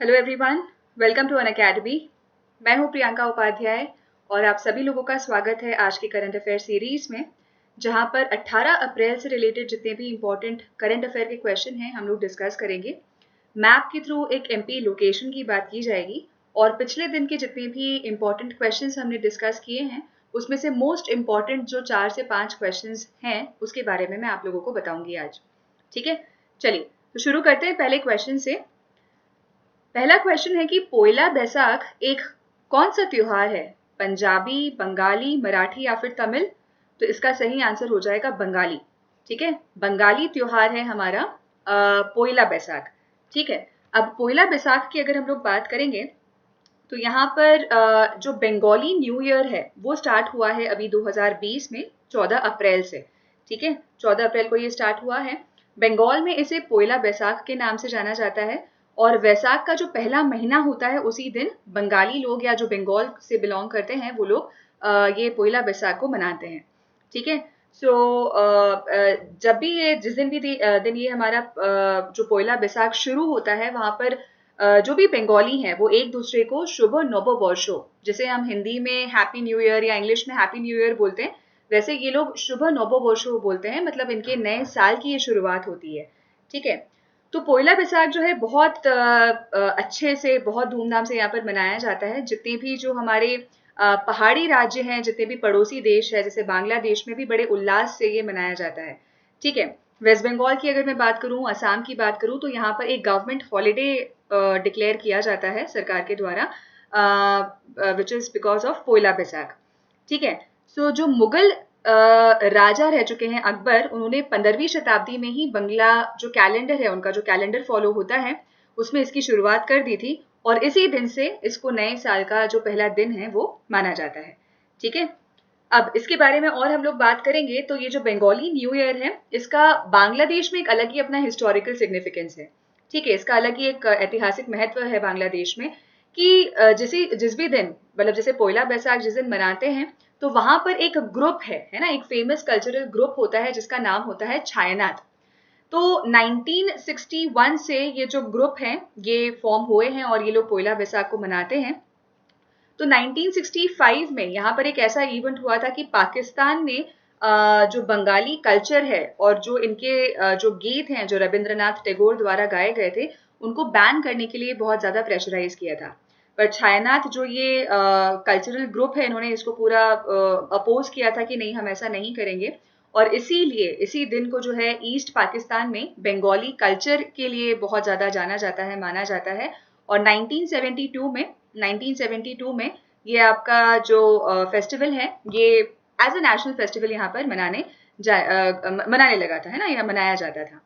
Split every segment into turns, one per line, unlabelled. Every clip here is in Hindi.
Hello everyone, welcome to Unacademy. मैं हूं प्रियंका उपाध्याय और आप सभी लोगों का स्वागत है आज की करंट अफेयर सीरीज में, जहां पर 18 अप्रैल से रिलेटेड जितने भी इंपॉर्टेंट करंट अफेयर के क्वेश्चन हैं हम लोग डिस्कस करेंगे। मैप के थ्रू एक एमपी लोकेशन की बात की जाएगी और पिछले दिन के जितने भी इंपॉर्टेंट क्वेश्चन हमने डिस्कस किए हैं उसमें से मोस्ट इंपॉर्टेंट जो 4 से 5 क्वेश्चन हैं उसके बारे में मैं आप लोगों को बताऊंगी आज। ठीक है, चलिए तो शुरू करते हैं पहले क्वेश्चन से। पहला क्वेश्चन है कि पोयला बैसाख एक कौन सा त्योहार है? पंजाबी, बंगाली, मराठी या फिर तमिल? तो इसका सही आंसर हो जाएगा बंगाली। ठीक है, बंगाली त्योहार है हमारा पोयला बैसाख। ठीक है, अब पोयला बैसाख की अगर हम लोग बात करेंगे तो यहाँ पर जो बंगाली न्यू ईयर है वो स्टार्ट हुआ है अभी 2020 में 14 अप्रैल से। ठीक है, 14 अप्रैल को ये स्टार्ट हुआ है। बंगाल में इसे पोयला बैसाख के नाम से जाना जाता है और वैसाख का जो पहला महीना होता है उसी दिन बंगाली लोग या जो बंगाल से बिलोंग करते हैं वो लोग ये पोयला बैसाख को मनाते हैं। ठीक है, सो जब भी ये जिस दिन भी दिन ये हमारा जो पोयला बैसाख शुरू होता है वहां पर जो भी बंगाली हैं वो एक दूसरे को शुभ नववर्षो, जिसे हम हिंदी में हैप्पी न्यू ईयर या इंग्लिश में हैप्पी न्यू ईयर बोलते हैं, वैसे ये लोग शुभ नववर्षो बोलते हैं, मतलब इनके नए साल की ये शुरुआत होती है। ठीक है, तो पोयला बैसाख जो है बहुत अच्छे से बहुत धूमधाम से यहाँ पर मनाया जाता है। जितने भी जो हमारे पहाड़ी राज्य हैं, जितने भी पड़ोसी देश है जैसे बांग्लादेश में भी बड़े उल्लास से ये मनाया जाता है। ठीक है, वेस्ट बंगाल की अगर मैं बात करूं, असम की बात करूं तो यहाँ पर एक गवर्नमेंट हॉलिडे डिक्लेयर किया जाता है सरकार के द्वारा, which is because of Poila बैसाख। ठीक है, सो जो मुगल राजा रह चुके हैं अकबर, उन्होंने 15वीं शताब्दी में ही बंगला जो कैलेंडर है उनका जो कैलेंडर फॉलो होता है उसमें इसकी शुरुआत कर दी थी और इसी दिन से इसको नए साल का जो पहला दिन है वो माना जाता है। ठीक है, अब इसके बारे में और हम लोग बात करेंगे तो ये जो बंगाली न्यू ईयर है इसका बांग्लादेश में एक अलग ही अपना हिस्टोरिकल सिग्निफिकेंस है। ठीक है, इसका अलग ही एक ऐतिहासिक महत्व है बांग्लादेश में कि जिस भी दिन, मतलब जैसे पोयला बैसाख जिस दिन मनाते हैं तो वहां पर एक ग्रुप है ना, एक फेमस कल्चरल ग्रुप होता है जिसका नाम होता है छायानाथ। तो 1961 से ये जो ग्रुप है ये फॉर्म हुए हैं और ये लोग पोयला बैसाख को मनाते हैं। तो 1965 में यहाँ पर एक ऐसा इवेंट हुआ था कि पाकिस्तान ने जो बंगाली कल्चर है और जो इनके जो गीत हैं जो रविंद्रनाथ टैगोर द्वारा गाए गए थे उनको बैन करने के लिए बहुत ज्यादा प्रेशराइज किया था। पर छायानाथ जो ये कल्चरल ग्रुप है इन्होंने इसको पूरा अपोज किया था कि नहीं, हम ऐसा नहीं करेंगे और इसीलिए इसी दिन को जो है ईस्ट पाकिस्तान में बंगाली कल्चर के लिए बहुत ज्यादा जाना जाता है, माना जाता है। और 1972 में ये आपका जो फेस्टिवल है ये एज अ नेशनल फेस्टिवल यहाँ पर मनाने लगा था, है ना, या मनाया जाता था।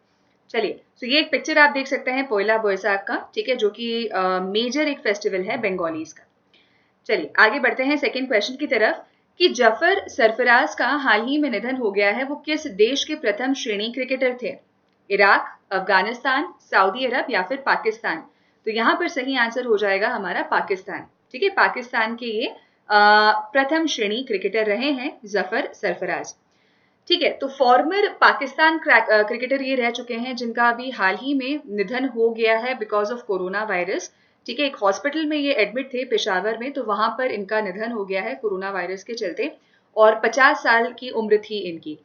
चलिए, तो ये एक पिक्चर आप देख सकते हैं पोयला बैसाख का। ठीक है, जो कि मेजर एक फेस्टिवल है बंगालीज का। चलिए आगे बढ़ते हैं सेकंड क्वेश्चन की तरफ कि जफर सरफराज का हाल ही में निधन हो गया है, वो किस देश के प्रथम श्रेणी क्रिकेटर थे? इराक, अफगानिस्तान, सऊदी अरब या फिर पाकिस्तान? तो यहाँ पर सही आंसर हो जाएगा हमारा पाकिस्तान। ठीक है, पाकिस्तान के ये प्रथम श्रेणी क्रिकेटर रहे हैं जफर सरफराज। ठीक है, तो फॉर्मर पाकिस्तान क्रिकेटर ये रह चुके हैं जिनका अभी हाल ही में निधन हो गया है बिकॉज ऑफ कोरोना वायरस। ठीक है, एक हॉस्पिटल में ये एडमिट थे पेशावर में, तो वहां पर इनका निधन हो गया है कोरोना वायरस के चलते और 50 साल की उम्र थी इनकी।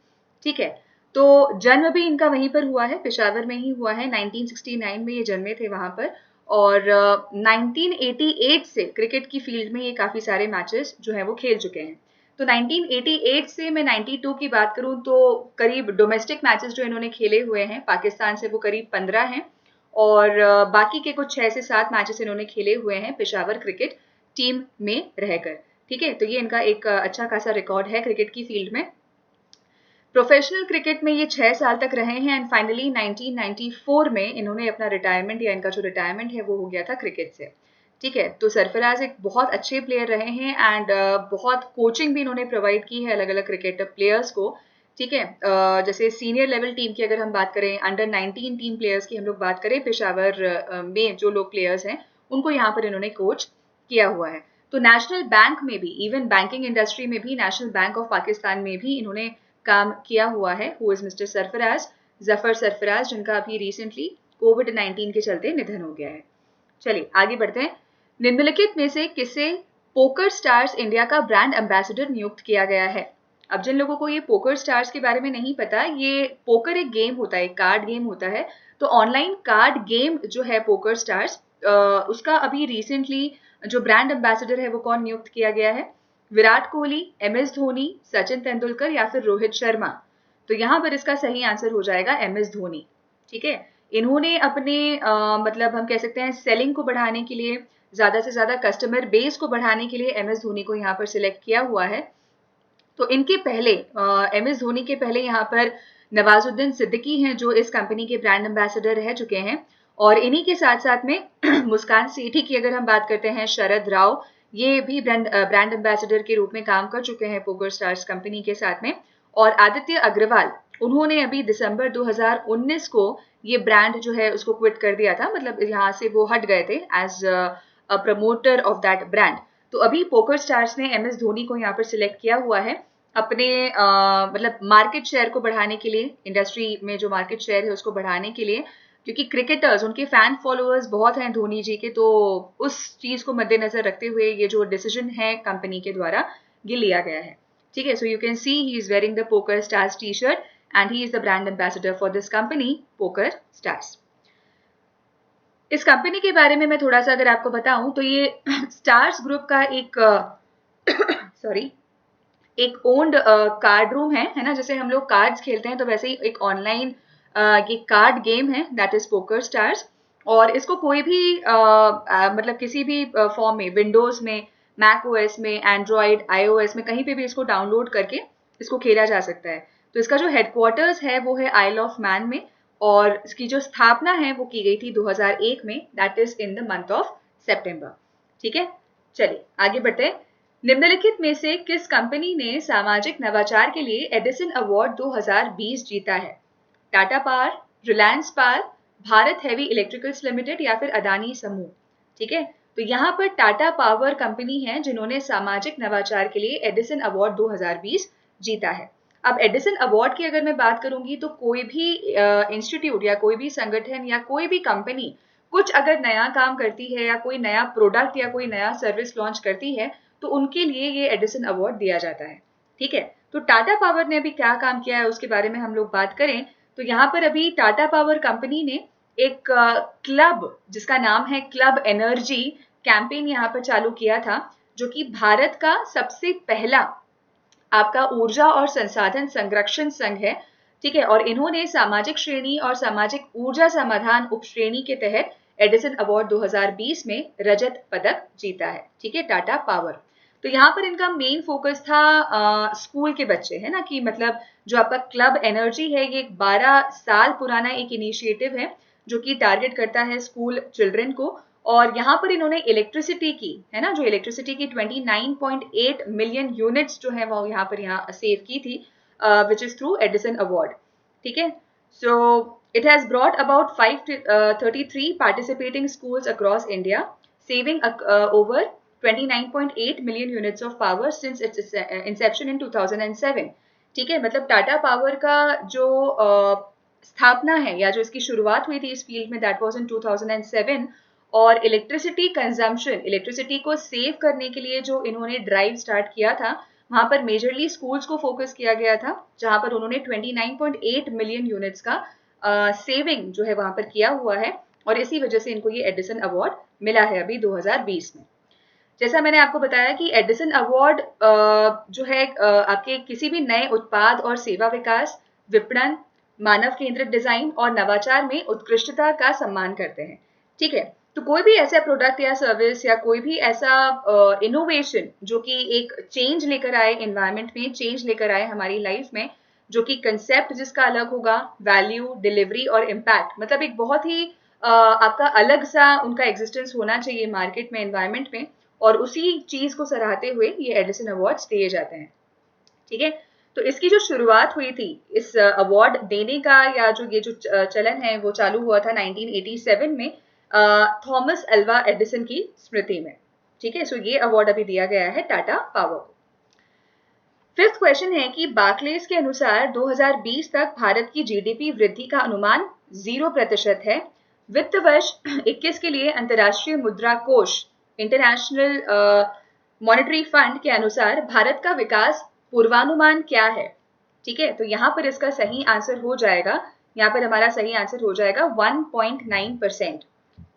ठीक है, तो जन्म भी इनका वहीं पर हुआ है, पेशावर में ही हुआ है। 1969 में ये जन्मे थे वहां पर और 1988 से क्रिकेट की फील्ड में ये काफी सारे मैचेस जो है वो खेल चुके हैं। तो 1988 से मैं 92 की बात करूं तो करीब डोमेस्टिक मैचेस जो इन्होंने खेले हुए हैं पाकिस्तान से वो करीब 15 हैं और बाकी के कुछ 6 से 7 मैचेस इन्होंने खेले हुए हैं पेशावर क्रिकेट टीम में रहकर। ठीक है, तो ये इनका एक अच्छा खासा रिकॉर्ड है क्रिकेट की फील्ड में। प्रोफेशनल क्रिकेट में ये 6 साल तक रहे हैं एंड फाइनली 1994 में इन्होंने अपना रिटायरमेंट या इनका जो रिटायरमेंट है वो हो गया था क्रिकेट से। ठीक है, तो सरफराज एक बहुत अच्छे प्लेयर रहे हैं एंड बहुत कोचिंग भी इन्होंने प्रोवाइड की है अलग अलग क्रिकेट प्लेयर्स को। ठीक है, जैसे सीनियर लेवल टीम की अगर हम बात करें, अंडर 19 टीम प्लेयर्स की हम लोग बात करें पेशावर में जो लोग प्लेयर्स हैं उनको यहाँ पर इन्होंने कोच किया हुआ है। तो नेशनल बैंक में भी, इवन बैंकिंग इंडस्ट्री में भी, नेशनल बैंक ऑफ पाकिस्तान में भी इन्होंने काम किया हुआ है। Who is mister Sarfaraz, Zafar Sarfaraz, जिनका अभी रिसेंटली कोविड-19 के चलते निधन हो गया है। चलिए आगे बढ़ते हैं। निम्नलिखित में से किसे पोकर स्टार्स इंडिया का ब्रांड एम्बेसडर नियुक्त किया गया है? अब जिन लोगों को ये पोकर स्टार्स के बारे में नहीं पता, ये पोकर एक गेम होता है, एक कार्ड गेम होता है। तो ऑनलाइन कार्ड गेम जो है पोकर स्टार्स, उसका अभी रिसेंटली जो ब्रांड एम्बेसडर है वो कौन नियुक्त किया गया है? विराट कोहली, MS धोनी, सचिन तेंदुलकर या फिर रोहित शर्मा? तो यहाँ पर इसका सही आंसर हो जाएगा MS धोनी। ठीक है, इन्होंने अपने मतलब हम कह सकते हैं सेलिंग को बढ़ाने के लिए, ज्यादा से ज्यादा कस्टमर बेस को बढ़ाने के लिए MS धोनी को यहाँ पर सिलेक्ट किया हुआ है। तो इनके पहले MS धोनी के पहले यहाँ पर नवाजुद्दीन सिद्दीकी हैं जो इस कंपनी के ब्रांड एम्बेसडर रह चुके हैं। और इन्हीं के साथ साथ में मुस्कान सेठी की अगर हम बात करते हैं, शरद राव, ये भी ब्रांड एम्बेसडर के रूप में काम कर चुके हैं पोकर स्टार्स कंपनी के साथ में। और आदित्य अग्रवाल, उन्होंने अभी दिसंबर 2019 को ये ब्रांड जो है उसको क्विट कर दिया था, मतलब यहाँ से वो हट गए थे as a promoter of that brand. तो अभी पोकर स्टार्स ने MS धोनी को यहाँ पर सिलेक्ट किया हुआ है अपने मतलब मार्केट शेयर को बढ़ाने के लिए, इंडस्ट्री में जो मार्केट शेयर है उसको बढ़ाने के लिए, क्योंकि क्रिकेटर्स, उनके फैन फॉलोअर्स बहुत हैं धोनी जी के, तो उस चीज को मद्देनजर रखते हुए ये जो डिसीजन है कंपनी के द्वारा ये लिया गया है। ठीक है, so you can see he is wearing the poker stars T shirt and he is the brand ambassador for this company poker stars. इस कंपनी के बारे में मैं थोड़ा सा अगर आपको बताऊं तो ये स्टार्स ग्रुप का एक सॉरी एक ओन्ड कार्ड रूम है ना, जैसे हम लोग कार्ड्स खेलते हैं तो वैसे ही एक ऑनलाइन ये कार्ड गेम है दैट इज पोकर स्टार्स। और इसको कोई भी मतलब किसी भी फॉर्म में, विंडोज में, मैक OS में, एंड्रॉइड, iOS में, कहीं पे भी इसको डाउनलोड करके इसको खेला जा सकता है। तो इसका जो हेडक्वार्टर्स है वो है आइल ऑफ मैन में, और इसकी जो स्थापना है वो की गई थी 2001 में, that is in the month of September. ठीक है, चलिए आगे बढ़ते हैं। निम्नलिखित में से किस कंपनी ने सामाजिक नवाचार के लिए एडिसन अवार्ड 2020 जीता है? Tata power, Reliance power, Bharat heavy electricals limited या फिर अदानी समूह? ठीक है, तो यहाँ पर टाटा पावर कंपनी है जिन्होंने सामाजिक नवाचार के लिए एडिसन अवार्ड 2020 जीता है। अब एडिसन अवार्ड की अगर मैं बात करूंगी तो कोई भी इंस्टीट्यूट या कोई भी संगठन या कोई भी कंपनी कुछ अगर नया काम करती है या कोई नया प्रोडक्ट या कोई नया सर्विस लॉन्च करती है तो उनके लिए ये एडिसन अवार्ड दिया जाता है। ठीक है, तो टाटा पावर ने अभी क्या काम किया है उसके बारे में हम लोग बात करें तो यहाँ पर अभी टाटा पावर कंपनी ने एक क्लब जिसका नाम है क्लब एनर्जी कैंपेन यहाँ पर चालू किया था, जो कि भारत का सबसे पहला आपका ऊर्जा और संसाधन संरक्षण संघ है। ठीक है, और इन्होंने सामाजिक श्रेणी और सामाजिक ऊर्जा समाधान उपश्रेणी के तहत एडिसन अवार्ड 2020 में रजत पदक जीता है। ठीक है, टाटा पावर। तो यहाँ पर इनका मेन फोकस था स्कूल के बच्चे, है ना, कि मतलब जो आपका क्लब एनर्जी है ये 12 साल पुराना एक इनिशिएटिव है जो कि टारगेट करता है स्कूल चिल्ड्रन को। और यहाँ पर इन्होंने इलेक्ट्रिसिटी की, है ना, जो इलेक्ट्रिसिटी की 29.8 मिलियन यूनिट्स जो है वो यहाँ सेव की थी, which is through Edison award. ठीक है, सो it has brought about 533 participating schools across India, saving over 29.8 million units of power since its inception in 2007. ठीक है, मतलब टाटा पावर का जो स्थापना है या जो इसकी शुरुआत हुई थी इस फील्ड में, दैट वाज इन 2007। और इलेक्ट्रिसिटी कंजम्पशन, इलेक्ट्रिसिटी को सेव करने के लिए जो इन्होंने ड्राइव स्टार्ट किया था, वहां पर मेजरली स्कूल्स को फोकस किया गया था, जहां पर उन्होंने 29.8 मिलियन यूनिट्स का सेविंग जो है वहां पर किया हुआ है। और इसी वजह से इनको ये एडिसन अवार्ड मिला है अभी 2020 में। जैसा मैंने आपको बताया कि एडिसन अवार्ड जो है आपके किसी भी नए उत्पाद और सेवा विकास, विपणन, मानव केंद्रित डिजाइन और नवाचार में उत्कृष्टता का सम्मान करते हैं। ठीक है, तो कोई भी ऐसा प्रोडक्ट या सर्विस या कोई भी ऐसा इनोवेशन जो कि एक चेंज लेकर आए, एनवायरमेंट में चेंज लेकर आए हमारी लाइफ में, जो कि कंसेप्ट जिसका अलग होगा, वैल्यू, डिलीवरी और इम्पैक्ट, मतलब एक बहुत ही आपका अलग सा उनका एग्जिस्टेंस होना चाहिए मार्केट में, एनवायरमेंट में, और उसी चीज को सराहते हुए ये एडिसन अवार्ड्स दिए जाते हैं। ठीक है, तो इसकी जो शुरुआत हुई थी इस अवार्ड देने का, या जो ये जो चलन है वो चालू हुआ था 1987 में थॉमस अल्वा एडिसन की स्मृति में। ठीक है, सो ये अवार्ड अभी दिया गया है टाटा पावर को। फिफ्थ क्वेश्चन है कि बार्कलेस के अनुसार 2020 तक भारत की GDP वृद्धि का अनुमान 0% है। वित्त वर्ष 21 के लिए अंतर्राष्ट्रीय मुद्रा कोष इंटरनेशनल मॉनेटरी फंड के अनुसार भारत का विकास पूर्वानुमान क्या है? ठीक है, तो यहाँ पर इसका सही आंसर हो जाएगा, यहाँ पर हमारा सही आंसर हो जाएगा 1.9%।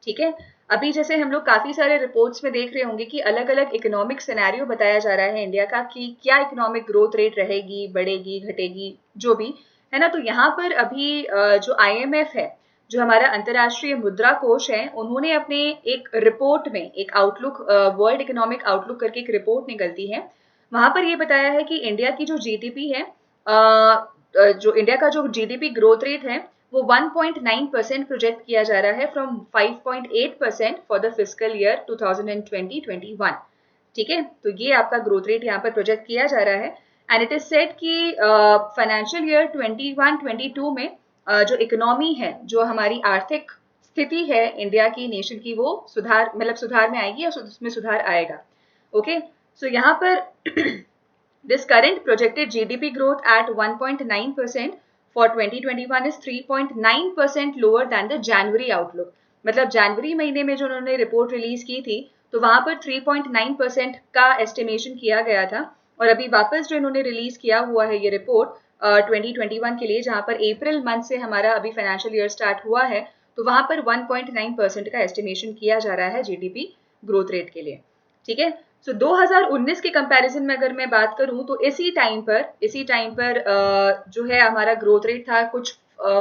ठीक है, अभी जैसे हम लोग काफी सारे रिपोर्ट्स में देख रहे होंगे कि अलग अलग इकोनॉमिक सिनेरियो बताया जा रहा है इंडिया का कि क्या इकोनॉमिक ग्रोथ रेट रहेगी, बढ़ेगी, घटेगी, जो भी है ना। तो यहाँ पर अभी जो आईएमएफ है, जो हमारा अंतर्राष्ट्रीय मुद्रा कोष है, उन्होंने अपने एक रिपोर्ट में एक आउटलुक, वर्ल्ड इकोनॉमिक आउटलुक करके एक रिपोर्ट निकलती है, वहां पर ये बताया है कि इंडिया की जो जीडीपी है, जो इंडिया का जो जीडीपी ग्रोथ रेट है वो 1.9% प्रोजेक्ट किया जा रहा है from 5.8% for the fiscal year 2020-21। ठीक है, तो ये आपका ग्रोथ रेट यहाँ पर प्रोजेक्ट किया जा रहा है। एंड इट इज सेट कि फाइनेंशियल ईयर 21-22 में जो इकोनॉमी है, जो हमारी आर्थिक स्थिति है इंडिया की, नेशन की, वो सुधार, मतलब सुधार में आएगी और उसमें सुधार आएगा। ओके, सो यहाँ पर this current projected GDP growth at 1.9% for 2021 is 3.9% lower than the January outlook। मतलब जनवरी महीने में जो उन्होंने रिपोर्ट रिलीज की थी, तो वहां पर 3.9% का एस्टिमेशन किया गया था, और अभी वापस जो इन्होंने रिलीज किया हुआ है ये रिपोर्ट 2021 के लिए, जहां पर अप्रैल मंथ से हमारा अभी फाइनेंशियल ईयर स्टार्ट हुआ है, तो वहां पर 1.9% का एस्टिमेशन किया जा रहा है जीडीपी ग्रोथ रेट के लिए। ठीक है, सो 2019 के कंपैरिजन में अगर मैं बात करूं तो इसी टाइम पर जो है हमारा ग्रोथ रेट था कुछ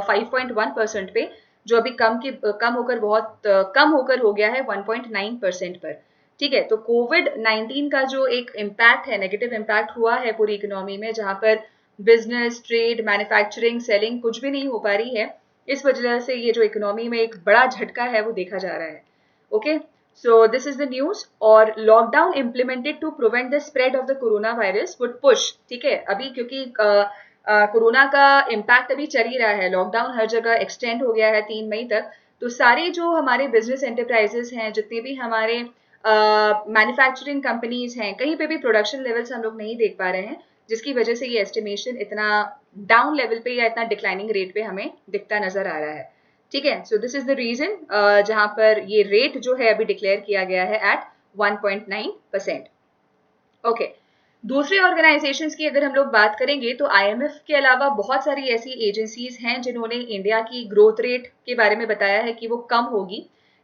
5.1% पे, जो अभी कम होकर बहुत कम होकर हो गया है 1.9% पर। ठीक है, तो कोविड-19 का जो एक इम्पैक्ट है, नेगेटिव इम्पैक्ट हुआ है पूरी इकोनॉमी में, जहां पर बिजनेस, ट्रेड, मैन्युफैक्चरिंग, सेलिंग कुछ भी नहीं हो पा रही है, इस वजह से ये जो इकोनॉमी में एक बड़ा झटका है वो देखा जा रहा है। Okay, so this is the news। और lockdown implemented to prevent the spread of the corona virus would push. ठीक है, अभी क्योंकि कोरोना का इम्पैक्ट अभी चल ही रहा है, लॉकडाउन हर जगह एक्सटेंड हो गया है 3 मई तक, तो सारे जो हमारे बिजनेस एंटरप्राइजेस हैं, जितने भी हमारे मैन्युफैक्चरिंग कंपनीज हैं, कहीं पे भी प्रोडक्शन लेवल्स हम लोग नहीं देख पा रहे हैं, जिसकी वजह से ये एस्टिमेशन इतना डाउन लेवल पे या इतना डिक्लाइनिंग रेट पे हमें दिखता नजर आ रहा है। ठीक है, so this is the reason जहां पर ये रेट जो है अभी डिक्लेयर किया गया है एट 1.9%। ओके, दूसरे ऑर्गेनाइजेशंस की अगर हम लोग बात करेंगे तो आईएमएफ के अलावा बहुत सारी ऐसी एजेंसीज हैं जिन्होंने इंडिया की ग्रोथ रेट के बारे में बताया है कि वो कम होगी।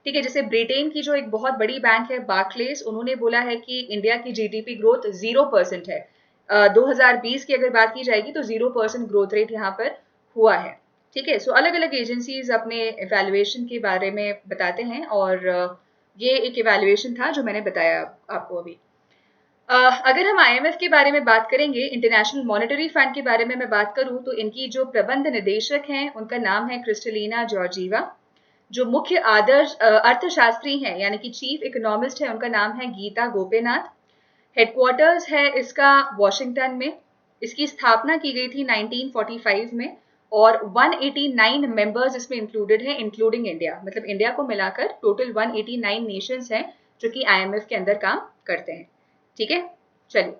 ठीक है, जैसे ब्रिटेन की जो एक बहुत बड़ी बैंक है बार्कलेस, उन्होंने बोला है कि इंडिया की जीडीपी ग्रोथ 0% है। 2020 की अगर बात की जाएगी तो 0% ग्रोथ रेट यहाँ पर हुआ है। ठीक है, सो अलग अलग एजेंसीज अपने इवैल्यूएशन के बारे में बताते हैं, और ये एक इवैल्यूएशन था जो मैंने बताया आपको अभी। अगर हम आईएमएफ के बारे में बात करेंगे, इंटरनेशनल मॉनेटरी फंड के बारे में मैं बात करूं, तो इनकी जो प्रबंध निदेशक हैं उनका नाम है क्रिस्टलिना जॉर्जीवा। जो मुख्य आदर्श अर्थशास्त्री हैं, यानी कि चीफ इकोनॉमिस्ट है, उनका नाम है गीता गोपीनाथ। हेडक्वार्टर्स है इसका वॉशिंगटन में। इसकी स्थापना की गई थी 1945 में, और 189 मेंबर्स इसमें इंक्लूडेड हैं, इंक्लूडिंग इंडिया। मतलब इंडिया को मिलाकर टोटल 189 नेशंस हैं जो कि आईएमएफ के अंदर काम करते हैं। ठीक है, चलिए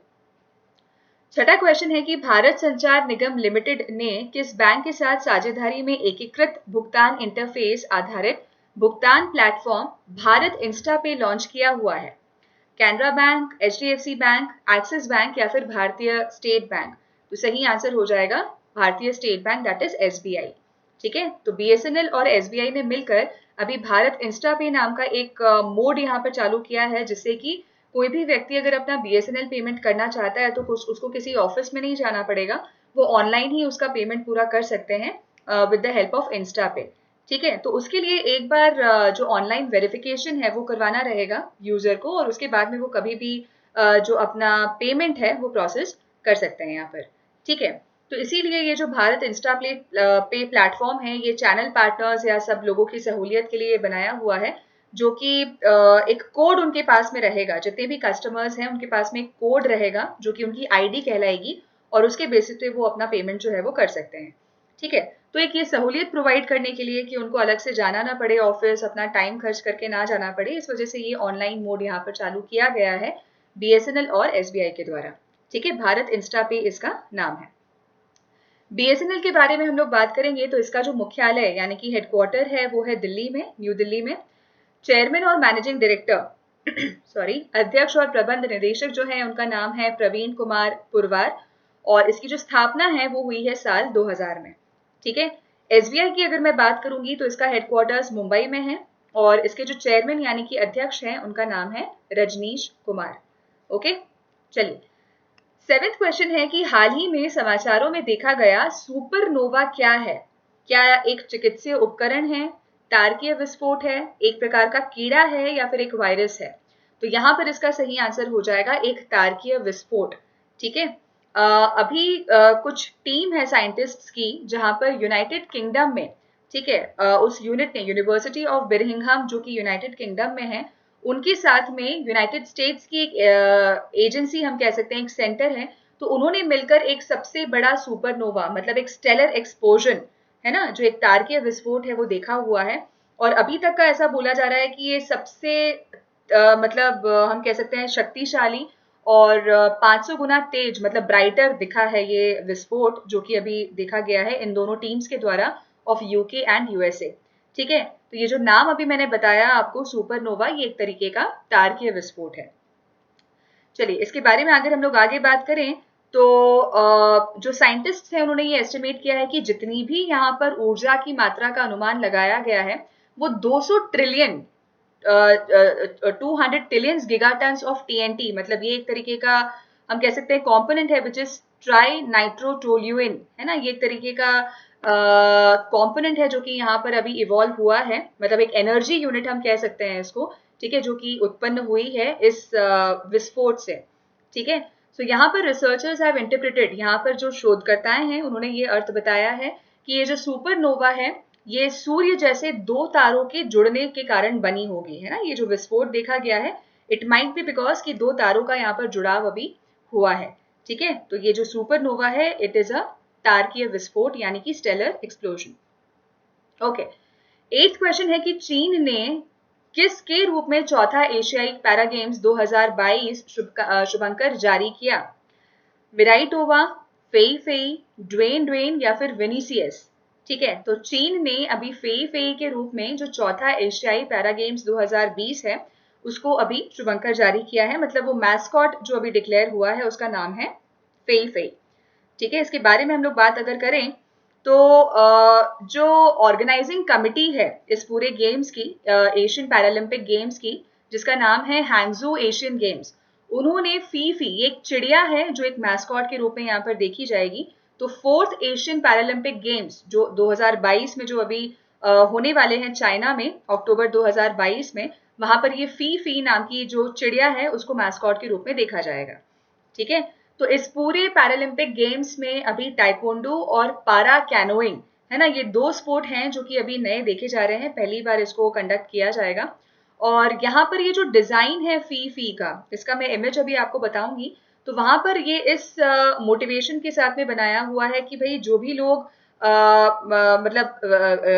छठा क्वेश्चन है कि भारत संचार निगम लिमिटेड ने किस बैंक के साथ साझेदारी में एकीकृत भुगतान इंटरफेस आधारित भुगतान प्लेटफॉर्म भारत इंस्टा पे लॉन्च किया हुआ है? Canara bank, HDFC bank, axis bank या फिर भारतीय स्टेट बैंक? तो सही आंसर हो जाएगा भारतीय state bank, that is SBI. ठीक है, तो बीएसएनएल और एसबीआई ने मिलकर अभी भारत इंस्टा पे नाम का एक मोड यहाँ पर चालू किया है, जिससे कि कोई भी व्यक्ति अगर अपना बीएसएनएल पेमेंट करना चाहता है तो उसको किसी ऑफिस में नहीं जाना पड़ेगा, वो ऑनलाइन ही उसका पेमेंट पूरा कर सकते हैं with the help of Insta पे। ठीक है, तो उसके लिए एक बार जो ऑनलाइन वेरिफिकेशन है वो करवाना रहेगा यूजर को, और उसके बाद में वो कभी भी जो अपना पेमेंट है वो प्रोसेस कर सकते हैं यहाँ पर। ठीक है, तो इसीलिए ये जो भारत इंस्टा पे प्लेटफॉर्म है, ये चैनल पार्टनर्स या सब लोगों की सहूलियत के लिए बनाया हुआ है, जो कि एक कोड उनके पास में रहेगा, जितने भी कस्टमर्स हैं उनके पास में एक कोड रहेगा जो कि उनकी आईडी कहलाएगी, और उसके बेसिस पे वो अपना पेमेंट जो है वो कर सकते हैं। ठीक है, तो एक ये सहूलियत प्रोवाइड करने के लिए कि उनको अलग से जाना ना पड़े ऑफिस, अपना टाइम खर्च करके ना जाना पड़े, इस वजह से ये ऑनलाइन मोड यहाँ पर चालू किया गया है बीएसएनएल और एसबीआई के द्वारा। ठीक है, भारत इंस्टा पे इसका नाम है। BSNL के बारे में हम लोग बात करेंगे तो इसका जो मुख्यालय यानी कि हेडक्वार्टर है वो है दिल्ली में, न्यू दिल्ली में। चेयरमैन और मैनेजिंग डायरेक्टर सॉरी अध्यक्ष और प्रबंध निदेशक जो है उनका नाम है प्रवीण कुमार पुरवार, और इसकी जो स्थापना है वो हुई है साल 2000 में। ठीक है। SBI की अगर मैं बात करूंगी तो इसका हेडक्वार्टर्स मुंबई में है, और इसके जो चेयरमैन यानी कि अध्यक्ष हैं उनका नाम है रजनीश कुमार। ओके, चलिए। 7वां क्वेश्चन है कि हाल ही में समाचारों में देखा गया सुपरनोवा क्या है? क्या एक चिकित्सीय उपकरण है, तारकीय विस्फोट है, एक प्रकार का कीड़ा है, या फिर एक वायरस है? तो यहां पर इसका सही आंसर हो जाएगा एक तारकीय विस्फोट। ठीक है। अभी कुछ टीम है साइंटिस्ट्स की जहां पर यूनाइटेड किंगडम में, ठीक है, उस यूनिट ने यूनिवर्सिटी ऑफ बिरमिंघम जो कि यूनाइटेड किंगडम में है, उनके साथ में यूनाइटेड स्टेट्स की एक एजेंसी हम कह सकते हैं, एक सेंटर है, तो उन्होंने मिलकर एक सबसे बड़ा सुपरनोवा मतलब एक स्टेलर एक्सप्लोजन है ना, जो एक तारकीय विस्फोट है वो देखा हुआ है। और अभी तक का ऐसा बोला जा रहा है कि ये सबसे मतलब हम कह सकते हैं शक्तिशाली और 500 गुना तेज मतलब ब्राइटर दिखा है ये विस्फोट, जो कि अभी देखा गया है इन दोनों टीम्स के द्वारा ऑफ यूके एंड यूएसए। ठीक है। तो ये जो नाम अभी मैंने बताया आपको सुपरनोवा, ये एक तरीके का तारकीय विस्फोट है। चलिए, इसके बारे में अगर हम लोग आगे बात करें तो जो साइंटिस्ट हैं उन्होंने ये एस्टिमेट किया है कि जितनी भी यहाँ पर ऊर्जा की मात्रा का अनुमान लगाया गया है वो 200 ट्रिलियन 200 ट्रिलियन गिगाटन्स ऑफ TNT, मतलब ये एक तरीके का हम कह सकते हैं कंपोनेंट है विच इज ट्राई नाइट्रोटोल्यूइन, है ना, ये एक तरीके का कंपोनेंट है जो कि यहाँ पर अभी इवॉल्व हुआ है, मतलब एक एनर्जी यूनिट हम कह सकते हैं इसको। ठीक है, जो कि उत्पन्न हुई है इस विस्फोट से। ठीक है। सो यहाँ पर रिसर्चर्स हैव इंटरप्रेटेड, यहाँ पर जो शोधकर्ताएं हैं उन्होंने ये अर्थ बताया है कि ये जो सुपरनोवा है ये सूर्य जैसे दो तारों के जुड़ने के कारण बनी होगी, है ना। ये जो विस्फोट देखा गया है इट माइट बी बिकॉज कि दो तारों का यहाँ पर जुड़ाव अभी हुआ है। ठीक है। तो ये जो सुपरनोवा है इट इज अ तारकीय विस्फोट यानी कि stellar explosion. Okay. 8th question है कि चीन ने किसके रूप में चौथा एशियाई पैरा गेम्स 2022 शुभंकर जारी किया? विराइटोवा, फेई फेई, ड्वेन ड्वेन या फिर विनीसियस? ठीक है। तो चीन ने अभी फेई फेई के रूप में जो चौथा एशियाई पैरा गेम्स 2020 है उसको अभी शुभंकर जारी किया है, मतलब वो मैस्कॉट जो अभी डिक्लेयर हुआ है उसका नाम है फेई फेई। ठीक है। इसके बारे में हम लोग बात अगर करें तो जो ऑर्गेनाइजिंग कमिटी है इस पूरे गेम्स की, एशियन पैरालंपिक गेम्स की, जिसका नाम है हैंगजू एशियन गेम्स, उन्होंने फीफी, एक चिड़िया है जो एक मैस्कॉट के रूप में यहाँ पर देखी जाएगी, तो 4th एशियन पैरालंपिक गेम्स जो 2022 में जो अभी होने वाले हैं चाइना में अक्टूबर 2022 में, वहां पर ये फीफी नाम की जो चिड़िया है उसको मैस्कॉट के रूप में देखा जाएगा। ठीक है। तो इस पूरे पैरालंपिक गेम्स में अभी टाइकोंडो और पारा कैनोइंग, है ना, ये दो स्पोर्ट हैं जो कि अभी नए देखे जा रहे हैं, पहली बार इसको कंडक्ट किया जाएगा। और यहाँ पर ये जो डिजाइन है फी का, इसका मैं इमेज अभी आपको बताऊंगी, तो वहां पर ये इस मोटिवेशन के साथ में बनाया हुआ है कि भाई जो भी लोग मतलब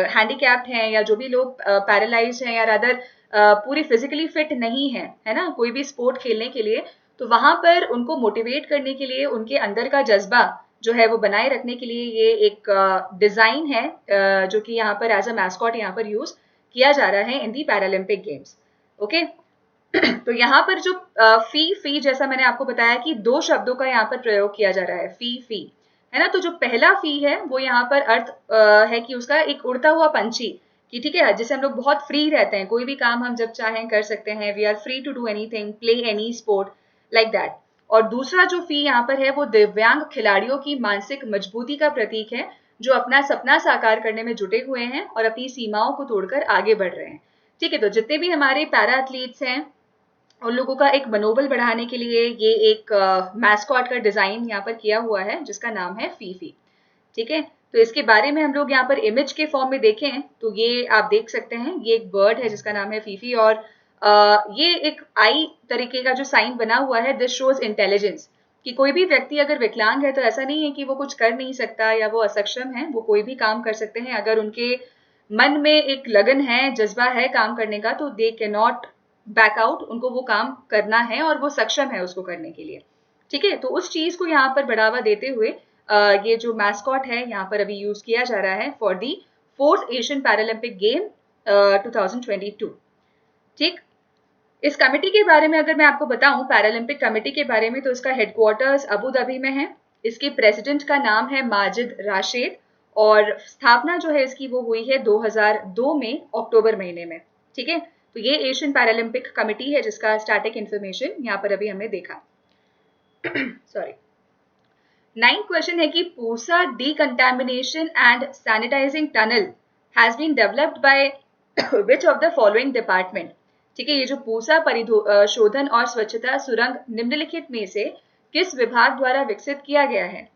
हैंडीकैप्ड हैं या जो भी लोग पैरालाइज्ड हैं या अदर पूरी फिजिकली फिट नहीं है, है ना, कोई भी स्पोर्ट खेलने के लिए, तो वहां पर उनको मोटिवेट करने के लिए उनके अंदर का जज्बा जो है वो बनाए रखने के लिए ये एक डिजाइन है जो कि यहाँ पर एज अ मैस्कॉट यहाँ पर यूज किया जा रहा है इन दी पैरालंपिक गेम्स। ओके। तो यहाँ पर जो फी फी जैसा मैंने आपको बताया कि दो शब्दों का यहाँ पर प्रयोग किया जा रहा है, फी फी, है ना। तो जो पहला फी है वो यहाँ पर अर्थ है कि उसका एक उड़ता हुआ पंछी, कि ठीक है, जिसे हम लोग बहुत फ्री रहते हैं, कोई भी काम हम जब चाहें कर सकते हैं, we are free to do anything, play any sport like that. और दूसरा जो फी यहाँ पर है वो दिव्यांग खिलाड़ियों की मानसिक मजबूती का प्रतीक है, जो अपना सपना साकार करने में जुटे हुए हैं और अपनी सीमाओं को तोड़कर आगे बढ़ रहे हैं। ठीक है। तो जितने भी हमारे पैरा एथलीट्स हैं उन लोगों का एक मनोबल बढ़ाने के लिए ये एक मैस्कॉट का डिजाइन यहाँ पर किया हुआ है जिसका नाम है फीफी। ठीक है। तो इसके बारे में हम लोग यहाँ पर इमेज के फॉर्म में देखें तो ये आप देख सकते हैं, ये एक बर्ड है जिसका नाम है फीफी, और ये एक आई तरीके का जो साइन बना हुआ है, दिस शोज इंटेलिजेंस, कि कोई भी व्यक्ति अगर विकलांग है तो ऐसा नहीं है कि वो कुछ कर नहीं सकता या वो असक्षम है, वो कोई भी काम कर सकते हैं अगर उनके मन में एक लगन है, जज्बा है काम करने का, तो they can not back out, उनको वो काम करना है और वो सक्षम है उसको करने के लिए। ठीक है। तो उस चीज को यहाँ पर बढ़ावा देते हुए ये जो मैस्कॉट है यहाँ पर अभी यूज किया जा रहा है for the 4th Asian Paralympic game 2022। ठीक, इस कमेटी के बारे में अगर मैं आपको बताऊं, पैरालंपिक कमेटी के बारे में, तो इसका हेडक्वार्टर्स अबू धाबी में है। इसके प्रेसिडेंट का नाम है माजिद राशिद और स्थापना जो है इसकी वो हुई है 2002 में अक्टूबर महीने में। ठीक है, तो ये एशियन पैरालंपिक कमेटी है जिसका स्टैटिक इंफॉर्मेशन यहाँ पर अभी हमने देखा। सॉरी। 9th क्वेश्चन है कि Pusa decontamination and sanitising tunnel has been developed by which of the following department. ठीक है, ये जो पूसा परिशोधन और स्वच्छता सुरंग निम्नलिखित में से किस विभाग द्वारा विकसित किया गया है?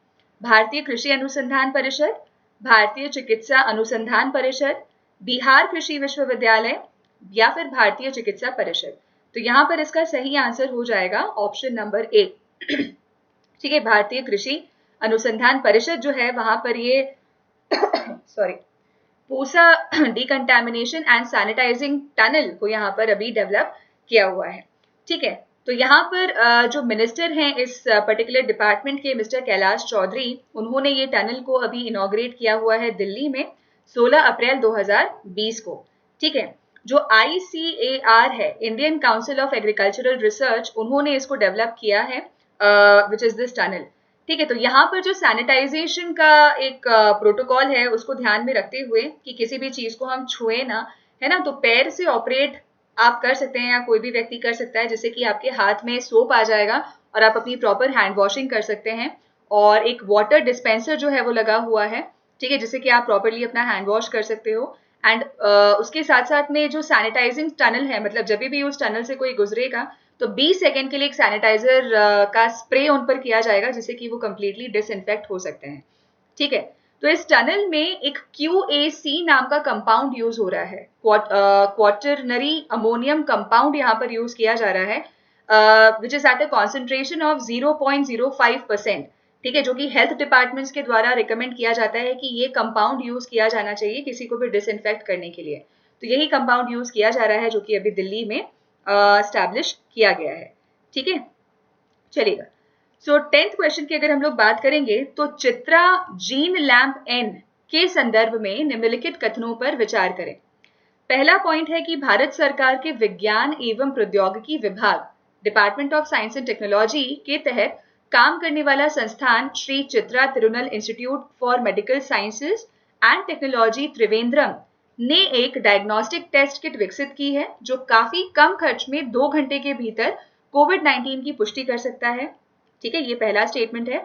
भारतीय कृषि अनुसंधान परिषद, भारतीय चिकित्सा अनुसंधान परिषद, बिहार कृषि विश्वविद्यालय या फिर भारतीय चिकित्सा परिषद। तो यहाँ पर इसका सही आंसर हो जाएगा ऑप्शन नंबर ए। ठीक है, भारतीय कृषि अनुसंधान परिषद जो है वहां पर ये sorry Pusa decontamination and sanitising tunnel को यहाँ पर अभी डेवलप किया हुआ है। ठीक है, तो यहाँ पर जो मिनिस्टर हैं इस पर्टिकुलर डिपार्टमेंट के, मिस्टर कैलाश चौधरी, उन्होंने ये टनल को अभी इनॉग्रेट किया हुआ है दिल्ली में 16 अप्रैल 2020 को। ठीक है, जो ICAR है, Indian council of agricultural research, उन्होंने इसको डेवलप किया है विच इज दिस टनल। ठीक है, तो यहाँ पर जो सैनिटाइजेशन का एक प्रोटोकॉल है उसको ध्यान में रखते हुए कि किसी भी चीज को हम छुए ना, है ना, तो पैर से ऑपरेट आप कर सकते हैं या कोई भी व्यक्ति कर सकता है, जैसे कि आपके हाथ में सोप आ जाएगा और आप अपनी प्रॉपर हैंड वॉशिंग कर सकते हैं। और एक वाटर डिस्पेंसर जो है वो लगा हुआ है, ठीक है, जिससे कि आप प्रॉपरली अपना हैंड वॉश कर सकते हो। एंड उसके साथ साथ में जो सैनिटाइजिंग टनल है, मतलब जब भी उस टनल से कोई गुजरेगा तो 20 सेकेंड के लिए एक सैनिटाइजर का स्प्रे उन पर किया जाएगा जिससे कि वो कंप्लीटली डिसइंफेक्ट हो सकते हैं। ठीक है, तो इस टनल में एक QAC नाम का कंपाउंड यूज हो रहा है, क्वाटरनरी अमोनियम कंपाउंड यहाँ पर यूज किया जा रहा है, which is at a concentration of 0.05%। ठीक है, जो कि हेल्थ डिपार्टमेंट्स के द्वारा रिकमेंड किया जाता है कि ये कंपाउंड यूज किया जाना चाहिए किसी को भी डिसइंफेक्ट करने के लिए। तो यही कंपाउंड यूज किया जा रहा है जो कि अभी दिल्ली में एस्टैब्लिश किया गया है। ठीक है, चलिएगा। सो 10th क्वेश्चन की अगर हम लोग बात करेंगे तो चित्रा जीन लैम्प एन के संदर्भ में निम्नलिखित कथनों पर विचार करें। पहला पॉइंट है कि भारत सरकार के विज्ञान एवं प्रौद्योगिकी विभाग, department of science and technology के तहत काम करने वाला संस्थान Shri Chitra Tirunal institute for medical sciences and technology Trivandrum ने एक डायग्नोस्टिक टेस्ट किट विकसित की है जो काफी कम खर्च में 2 घंटे के भीतर कोविड-19 की पुष्टि कर सकता है। ठीक है, ये पहला स्टेटमेंट है।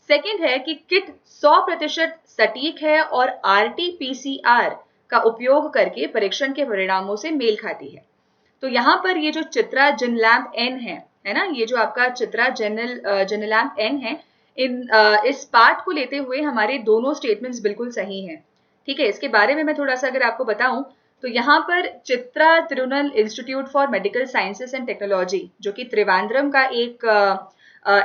सेकंड है कि किट 100% सटीक है और RT-PCR का उपयोग करके परीक्षण के परिणामों से मेल खाती है। तो यहाँ पर ये जो चित्रा जिनलैम्प एन है ना, ये जो आपका चित्रा जिनलैम्प एन है, इस पार्ट को लेते हुए हमारे दोनों स्टेटमेंट्स बिल्कुल सही हैं। ठीक है, इसके बारे में मैं थोड़ा सा अगर आपको बताऊं तो यहाँ पर Chitra Tirunal institute for medical sciences and technology, जो कि त्रिवेंद्रम का एक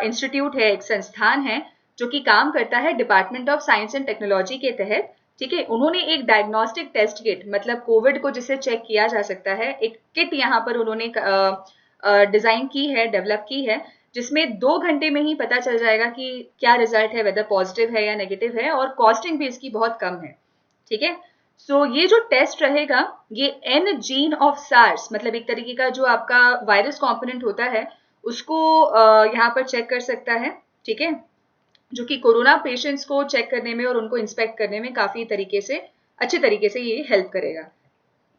इंस्टीट्यूट है, एक संस्थान है जो कि काम करता है department of science and technology के तहत। ठीक है, उन्होंने एक डायग्नोस्टिक टेस्ट किट, मतलब कोविड को जिसे चेक किया जा सकता है, एक किट यहाँ पर उन्होंने डिजाइन की है, डेवलप की है, जिसमें 2 घंटे में ही पता चल जाएगा कि क्या रिजल्ट है, वेदर पॉजिटिव है या नेगेटिव है, और कॉस्टिंग भी इसकी बहुत कम है। ठीक है, सो ये जो टेस्ट रहेगा ये एन जीन ऑफ सार्स, मतलब एक तरीके का जो आपका वायरस कंपोनेंट होता है उसको यहाँ पर चेक कर सकता है। ठीक है, जो कि कोरोना पेशेंट्स को चेक करने में और उनको इंस्पेक्ट करने में काफी अच्छे तरीके से ये हेल्प करेगा।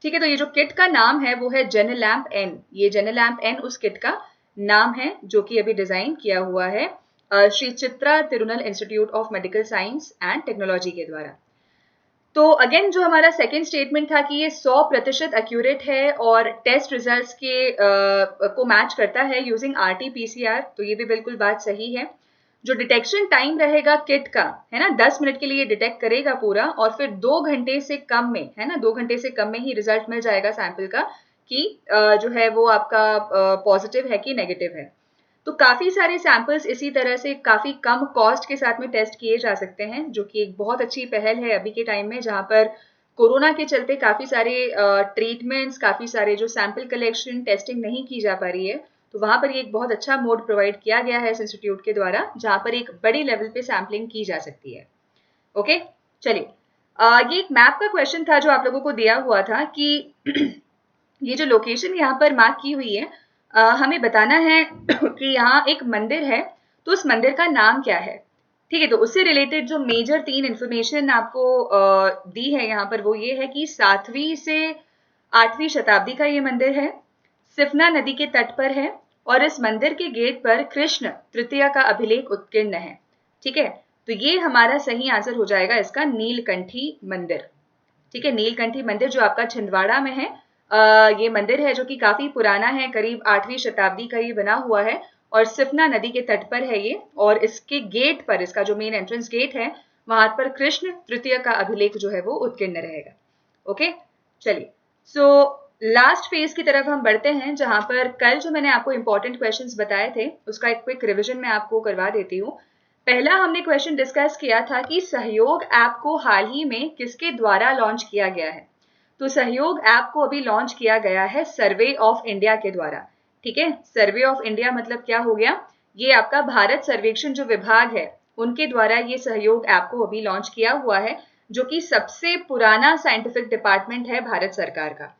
ठीक है, तो ये जो किट का नाम है वो है जेनलैम्प एन। ये जेनलैम्प एन उस किट का नाम है जो कि अभी डिजाइन किया हुआ है Shri Chitra Tirunal institute of medical science and technology के द्वारा। तो अगेन जो हमारा सेकेंड स्टेटमेंट था कि ये 100% एक्यूरेट है और टेस्ट रिजल्ट्स को मैच करता है यूजिंग RT-PCR, तो ये भी बिल्कुल बात सही है। जो डिटेक्शन टाइम रहेगा किट का, है ना, 10 मिनट के लिए डिटेक्ट करेगा पूरा, और फिर 2 घंटे से कम में, है ना, 2 घंटे से कम में ही रिजल्ट मिल जाएगा सैंपल का कि जो है वो आपका पॉजिटिव है कि नेगेटिव है। तो काफी सारे सैंपल्स इसी तरह से काफी कम कॉस्ट के साथ में टेस्ट किए जा सकते हैं, जो कि एक बहुत अच्छी पहल है अभी के टाइम में, जहां पर कोरोना के चलते काफी सारे ट्रीटमेंट्स, काफी सारे जो सैंपल कलेक्शन टेस्टिंग नहीं की जा पा रही है, तो वहाँ पर ये एक बहुत अच्छा मोड प्रोवाइड किया गया है इस इंस्टीट्यूट के द्वारा, जहाँ पर एक बड़ी लेवल पे सैम्पलिंग की जा सकती है। ओके, चलिए ये एक मैप का क्वेश्चन था जो आप लोगों को दिया हुआ था कि ये जो लोकेशन यहाँ पर मार्क की हुई है, हमें बताना है कि यहाँ एक मंदिर है, तो उस मंदिर का नाम क्या है। ठीक है, तो उससे रिलेटेड जो मेजर 3 इंफॉर्मेशन आपको दी है यहाँ पर वो ये है कि 7वीं से 8वीं शताब्दी का ये मंदिर है, सिफना नदी के तट पर है और इस मंदिर के गेट पर कृष्ण तृतीया का अभिलेख उत्कीर्ण है। ठीक है, तो ये हमारा सही आंसर हो जाएगा इसका नीलकंठी मंदिर। ठीक है, नीलकंठी मंदिर जो आपका छिंदवाड़ा में है, ये मंदिर है जो कि काफी पुराना है, करीब 8वीं शताब्दी का ये बना हुआ है और सिफना नदी के तट पर है ये, और इसके गेट पर, इसका जो मेन एंट्रेंस गेट है वहां पर कृष्ण तृतीय का अभिलेख जो है वो उत्कीर्ण रहेगा। ओके, चलिए सो लास्ट फेज की तरफ हम बढ़ते हैं, जहां पर कल जो मैंने आपको इंपॉर्टेंट क्वेश्चंस बताए थे उसका एक क्विक रिवीजन मैं आपको करवा देती हूँ। पहला हमने क्वेश्चन डिस्कस किया था कि सहयोग ऐप को हाल ही में किसके द्वारा लॉन्च किया गया है। तो सहयोग ऐप को अभी लॉन्च किया गया है सर्वे ऑफ इंडिया के द्वारा। ठीक है, सर्वे ऑफ इंडिया मतलब क्या हो गया, ये आपका भारत सर्वेक्षण जो विभाग है उनके द्वारा ये सहयोग ऐप को अभी लॉन्च किया हुआ है, जो कि सबसे पुराना साइंटिफिक डिपार्टमेंट है भारत सरकार का।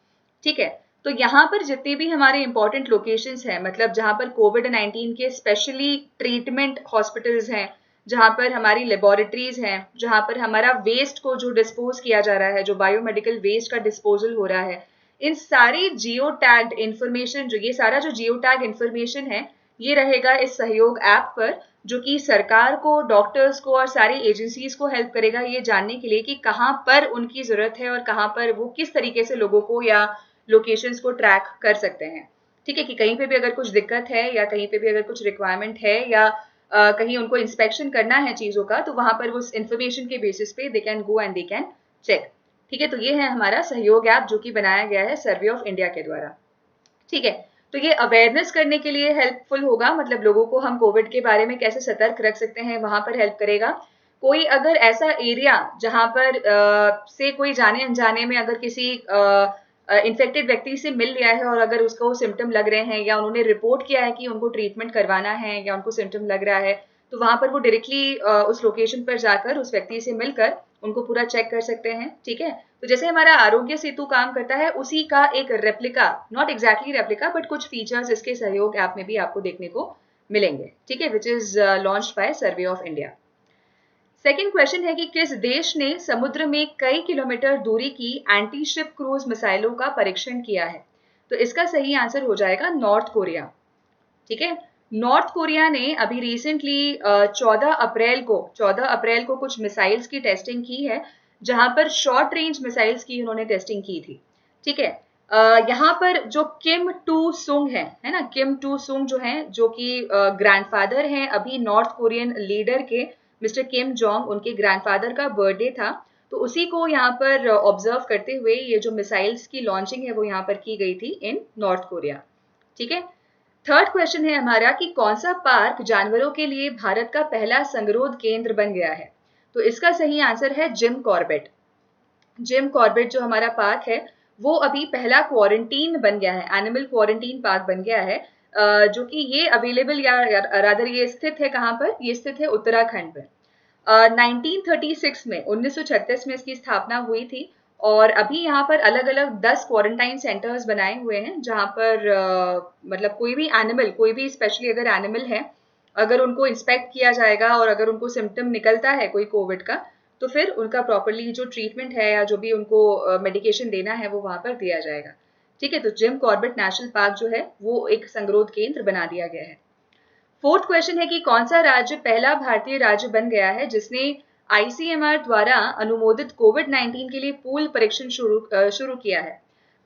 ठीक है, तो यहाँ पर जितने भी हमारे इंपॉर्टेंट लोकेशंस हैं, मतलब जहाँ पर कोविड-19 के स्पेशली ट्रीटमेंट हॉस्पिटल्स हैं, जहाँ पर हमारी लेबोरेटरीज हैं, जहाँ पर हमारा वेस्ट को जो डिस्पोज किया जा रहा है, जो बायोमेडिकल वेस्ट का डिस्पोजल हो रहा है, इन सारी जियो टैग्ड इंफॉर्मेशन, जो ये सारा जो जियो टैग इंफॉर्मेशन है ये रहेगा इस सहयोग ऐप पर, जो कि सरकार को, डॉक्टर्स को और सारी एजेंसीज को हेल्प करेगा ये जानने के लिए कि कहाँ पर उनकी जरूरत है और कहाँ पर वो किस तरीके से लोगों को या लोकेशंस को ट्रैक कर सकते हैं। ठीक है, कि कहीं पे भी अगर कुछ दिक्कत है या कहीं पे भी अगर कुछ रिक्वायरमेंट है या कहीं उनको इंस्पेक्शन करना है चीजों का, तो वहां पर वो इन्फॉर्मेशन के बेसिस पे they can go and they can check. ठीक है, तो ये है हमारा सहयोग ऐप जो कि बनाया गया है सर्वे ऑफ इंडिया के द्वारा। ठीक है, तो ये अवेयरनेस करने के लिए हेल्पफुल होगा, मतलब लोगों को हम कोविड के बारे में कैसे सतर्क रख सकते हैं वहां पर हेल्प करेगा। कोई अगर ऐसा एरिया जहां पर से कोई जाने अनजाने में अगर किसी इन्फेक्टेड व्यक्ति से मिल लिया है और अगर उसको सिम्टम लग रहे हैं या उन्होंने रिपोर्ट किया है कि उनको ट्रीटमेंट करवाना है या उनको सिम्टम लग रहा है, तो वहां पर वो डायरेक्टली उस लोकेशन पर जाकर उस व्यक्ति से मिलकर उनको पूरा चेक कर सकते हैं। ठीक है, तो जैसे हमारा आरोग्य सेतु काम करता है उसी का एक replica, not exactly replica but कुछ फीचर्स इसके सहयोग ऐप में भी आपको देखने को मिलेंगे। ठीक है, which is launched by survey of India. Second question है कि किस देश ने समुद्र में कई किलोमीटर दूरी की एंटी शिप क्रूज मिसाइलों का परीक्षण किया है। तो इसका सही आंसर हो जाएगा नॉर्थ कोरिया। ठीक है, नॉर्थ कोरिया ने अभी रिसेंटली 14 अप्रैल को कुछ मिसाइल्स की टेस्टिंग की है, जहां पर शॉर्ट रेंज मिसाइल्स की उन्होंने टेस्टिंग की थी। ठीक है, यहाँ पर जो किम टू सुंग है ना, किम टू सुंग जो है, जो कि ग्रैंडफादर हैं अभी नॉर्थ कोरियन लीडर के, मिस्टर किम जोंग, उनके ग्रैंडफादर का बर्थडे था, तो उसी को यहाँ पर ऑब्जर्व करते हुए ये जो मिसाइल्स की लॉन्चिंग है वो यहाँ पर की गई थी इन नॉर्थ कोरिया। ठीक है, थर्ड क्वेश्चन है हमारा कि कौन सा पार्क जानवरों के लिए भारत का पहला संगरोध केंद्र बन गया है। तो इसका सही आंसर है जिम कॉर्बेट। जिम कॉर्बेट जो हमारा पार्क है वो अभी पहला क्वारंटीन बन गया है, एनिमल क्वारंटीन पार्क बन गया है, जो कि ये अवेलेबल या रादर ये स्थित है कहाँ पर, ये स्थित है उत्तराखंड में। 1936 में 1936 में इसकी स्थापना हुई थी और अभी यहाँ पर अलग अलग 10 क्वारंटाइन सेंटर्स बनाए हुए हैं, जहाँ पर मतलब कोई भी एनिमल, कोई भी स्पेशली अगर एनिमल है, अगर उनको इंस्पेक्ट किया जाएगा और अगर उनको सिम्टम निकलता है कोई कोविड का, तो फिर उनका प्रॉपरली जो ट्रीटमेंट है या जो भी उनको मेडिकेशन देना है वो वहां पर दिया जाएगा। ठीक है, तो जिम कॉर्बेट नेशनल पार्क जो है वो एक संगरोध केंद्र बना दिया गया है। फोर्थ क्वेश्चन है कि कौन सा राज्य पहला भारतीय राज्य बन गया है जिसने आईसीएमआर द्वारा अनुमोदित कोविड-19 के लिए पूल परीक्षण शुरू किया है।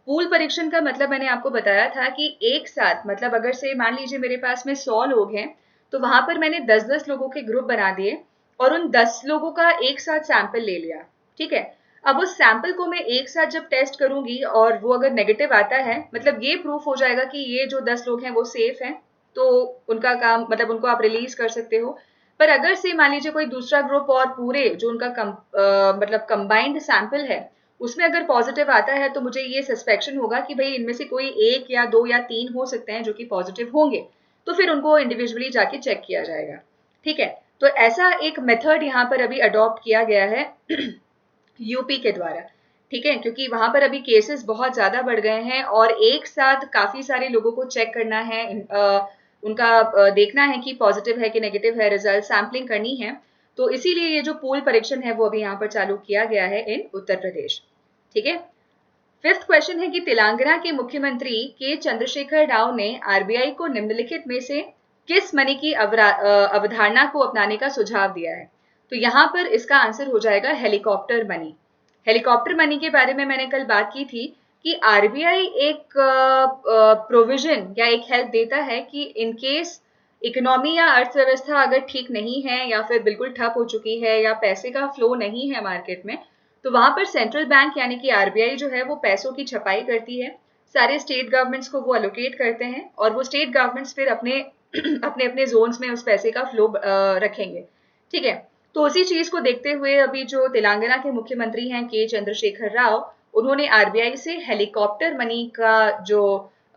पूल परीक्षण का मतलब मैंने आपको बताया था कि एक साथ, मतलब अगर से मान लीजिए मेरे पास में 100 लोग हैं, तो वहां पर मैंने 10-10 लोगों के ग्रुप बना दिए और उन 10 लोगों का एक साथ सैंपल ले लिया। ठीक है, अब उस सैंपल को मैं एक साथ जब टेस्ट करूंगी और वो अगर नेगेटिव आता है, मतलब ये प्रूफ हो जाएगा कि ये जो 10 लोग हैं वो सेफ हैं, तो उनका काम, मतलब उनको आप रिलीज कर सकते हो। पर अगर से मान लीजिए कोई दूसरा ग्रुप और पूरे जो उनका मतलब कंबाइंड सैंपल है उसमें अगर पॉजिटिव आता है तो मुझे ये सस्पेक्शन होगा कि भाई इनमें से कोई 1 या 2 या 3 हो सकते हैं जो कि पॉजिटिव होंगे, तो फिर उनको इंडिविजुअली जाके चेक किया जाएगा। ठीक है, तो ऐसा एक मेथड यहाँ पर अभी अडॉप्ट किया गया है यूपी के द्वारा। ठीक है, क्योंकि वहां पर अभी केसेस बहुत ज्यादा बढ़ गए हैं और एक साथ काफी सारे लोगों को चेक करना है, उनका देखना है कि पॉजिटिव है कि नेगेटिव है, रिजल्ट सैम्पलिंग करनी है। तो इसीलिए ये जो पूल परीक्षण है वो अभी यहाँ पर चालू किया गया है इन उत्तर प्रदेश। ठीक है, फिफ्थ क्वेश्चन है कि तेलंगाना के मुख्यमंत्री के चंद्रशेखर राव ने आरबीआई को निम्नलिखित में से किस मनी की अवधारणा को अपनाने का सुझाव दिया है? तो यहाँ पर इसका आंसर हो जाएगा हेलीकॉप्टर मनी। हेलीकॉप्टर मनी के बारे में मैंने कल बात की थी कि आरबीआई एक प्रोविजन या एक हेल्प देता है कि इन केस इकोनॉमी या अर्थव्यवस्था अगर ठीक नहीं है या फिर बिल्कुल ठप हो चुकी है या पैसे का फ्लो नहीं है मार्केट में, तो वहां पर सेंट्रल बैंक यानी कि आरबीआई जो है वो पैसों की छपाई करती है, सारे स्टेट गवर्नमेंट्स को वो एलोकेट करते हैं और वो स्टेट गवर्नमेंट्स फिर अपने अपने अपने जोन्स में उस पैसे का फ्लो रखेंगे। ठीक है, तो उसी चीज को देखते हुए अभी जो तेलंगाना के मुख्यमंत्री हैं के चंद्रशेखर राव, उन्होंने आरबीआई से हेलीकॉप्टर मनी का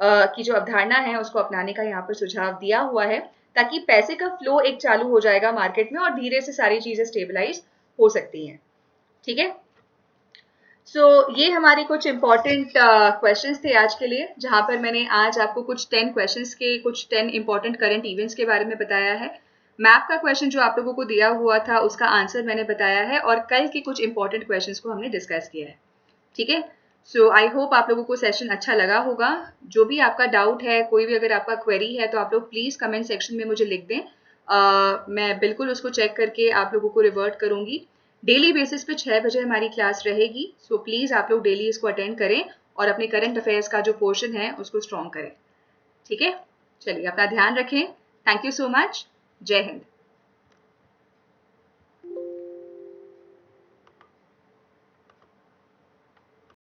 की जो अवधारणा है उसको अपनाने का यहाँ पर सुझाव दिया हुआ है, ताकि पैसे का फ्लो एक चालू हो जाएगा मार्केट में और धीरे से सारी चीजें स्टेबलाइज हो सकती हैं। ठीक है, ये हमारे कुछ इंपॉर्टेंट क्वेश्चंस थे आज के लिए, जहां पर मैंने आज आपको कुछ 10 क्वेश्चंस के कुछ 10 इंपॉर्टेंट करंट इवेंट्स के बारे में बताया है। मैप का क्वेश्चन जो आप लोगों को दिया हुआ था उसका आंसर मैंने बताया है और कल के कुछ इंपॉर्टेंट क्वेश्चंस को हमने डिस्कस किया है। ठीक है, आई होप आप लोगों को सेशन अच्छा लगा होगा। जो भी आपका डाउट है, कोई भी अगर आपका क्वेरी है, तो आप लोग प्लीज कमेंट सेक्शन में मुझे लिख दें। मैं बिल्कुल उसको चेक करके आप लोगों को रिवर्ट करूंगी। डेली बेसिस पे 6 बजे हमारी क्लास रहेगी, सो प्लीज आप लोग डेली इसको अटेंड करें और अपने करंट अफेयर्स का जो पोर्शन है उसको स्ट्रॉन्ग करें। ठीक है, चलिए अपना ध्यान रखें। Thank you so much. जय हिंद।